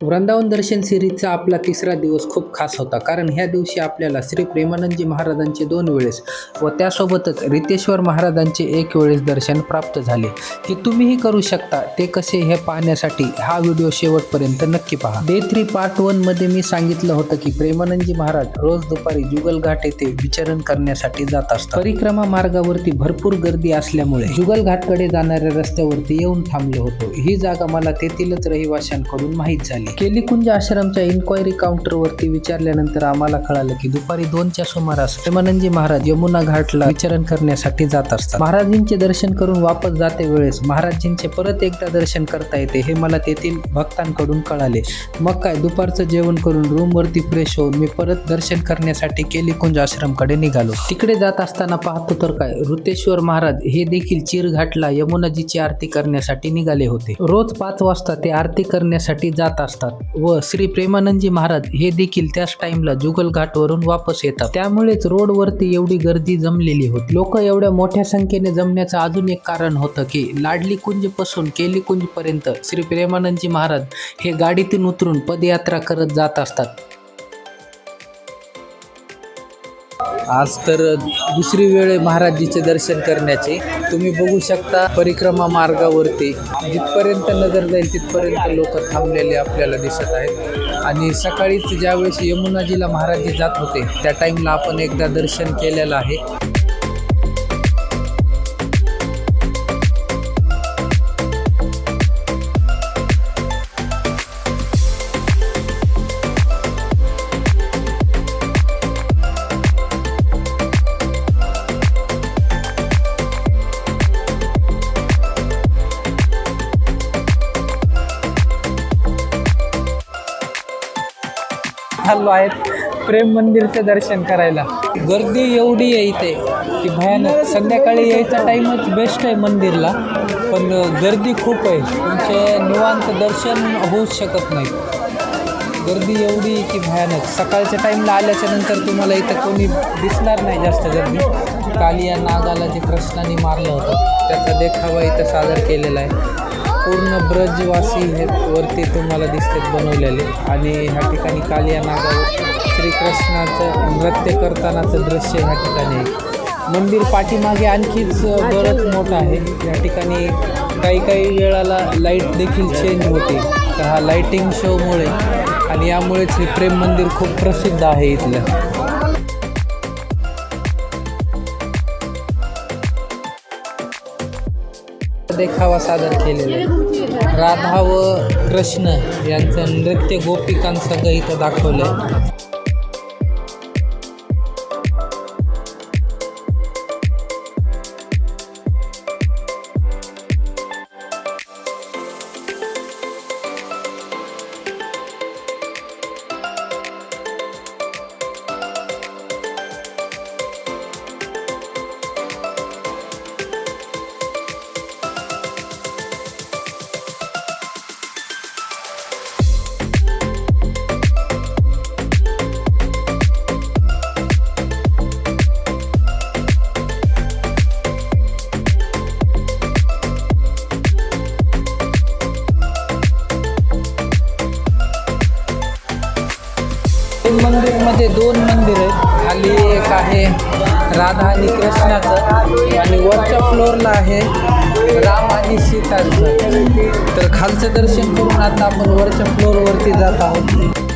वृंदावन दर्शन सिरीजचा आपला तिसरा दिवस खूप खास होता, कारण ह्या दिवशी आपल्याला श्री प्रेमानंदजी महाराजांचे 2 वेळेस व त्यासोबतच रितेश्वर महाराजांचे 1 वेळेस दर्शन प्राप्त झाले. हे तुम्हीही करू शकता. ते कसे हे पाहण्यासाठी हा व्हिडिओ शेवटपर्यंत नक्की पहा. डे 3 पार्ट 1 मध्ये मी सांगितलं होतं की प्रेमानंदजी महाराज रोज दुपारी जुगलघाट येथे विचरण करण्यासाठी जात असतात. परिक्रमा मार्गावरती भरपूर गर्दी असल्यामुळे जुगलघाटकडे जाणाऱ्या रस्त्यावरती येऊन थांबलो होतो. ही जागा मला तेथीलच रहिवाशांकडून माहीत झाली. केलीकुंज आश्रमच्या इन्क्वायरी काउंटरवरती विचारल्यानंतर आम्हाला कळालं की दुपारी 2च्या सुमारास प्रेमानंदजी महाराज यमुना घाटला विचरण करण्यासाठी जात असतात. महाराजींचे दर्शन करून वापस जाते वेळेस महाराजींचे परत एकदा दर्शन करता येते हे मला तेथील भक्तांकडून कळाले. मग काय, दुपारचं जेवण करून रूमवरती फ्रेश होऊन मी परत दर्शन करण्यासाठी केलीकुंज आश्रमकडे निघालो. तिकडे जात असताना पाहतो तर काय, ऋतेश्वर महाराज हे देखील चिरघाटला यमुनाजीची आरती करण्यासाठी निघाले होते. रोज 5 वाजता ते आरती करण्यासाठी जात असतात व श्री प्रेमानंदजी महाराज हे देखील त्याच टाइमला जुगलघाटवरून वापस येतात. त्यामुळेच रोडवरती एवढी गर्दी जमलेली होती. लोक एवढ्या मोठ्या संख्येने जमण्याचं अजून एक कारण होतं की लाडली कुंज पासून केलीकुंज पर्यंत श्री प्रेमानंदजी महाराज हे गाडीतून उतरून पदयात्रा करत जात असतात. आज तर दुसरी वेळ महाराजीचे दर्शन करण्याचे. तुम्ही बघू शकता परिक्रमा मार्गावरती जिथपर्यंत नजर जाईल तिथपर्यंत लोक थांबलेले आपल्याला दिसत आहेत. आणि सकाळीच ज्यावेळेस यमुनाजीला महाराजी जात होते त्या टाईमला आपण एकदा दर्शन केलेलं आहे. चाललो आहेत प्रेम मंदिरचं दर्शन करायला. गर्दी एवढी आहे इथे की भयानक. संध्याकाळी यायचा टाईमच बेस्ट आहे मंदिरला, पण गर्दी खूप आहे. तुमचे निवांत दर्शन होऊच शकत नाही. गर्दी एवढी की भयानक. सकाळच्या टाईमला आल्याच्या नंतर तुम्हाला इथं कोणी दिसणार नाही जास्त गर्दी. कालिया नागाला जे कृष्णाने मारलं होतं त्याचा देखावा इथं सादर केलेला आहे. पूर्ण ब्रजवासी हे वरती तुम्हाला दिसतात बनवलेले. आणि ह्या ठिकाणी कालिया नागावर श्रीकृष्णाचं नृत्य करतानाचं दृश्य ह्या ठिकाणी आहे. मंदिर पाठीमागे आणखीच बरंच मोठं आहे. या ठिकाणी काही वेळाला लाईट देखील चेंज होते. तर हा लाईटिंग शोमुळे आणि यामुळेच हे प्रेम मंदिर खूप प्रसिद्ध आहे इथलं. देखावा सादर केलेला आहे. राधा व कृष्ण यांचं नृत्य गोपिकांसह इथं दाखवलं आहे. मंदिरमध्ये 2 मंदिर आहेत. खाली एक आहे राधा आणि कृष्णाचं आणि वरच्या फ्लोअरला आहे राम आणि सीताचं. तर खालचं दर्शन करून आता आपण वरच्या फ्लोअरवरती जात आहोत.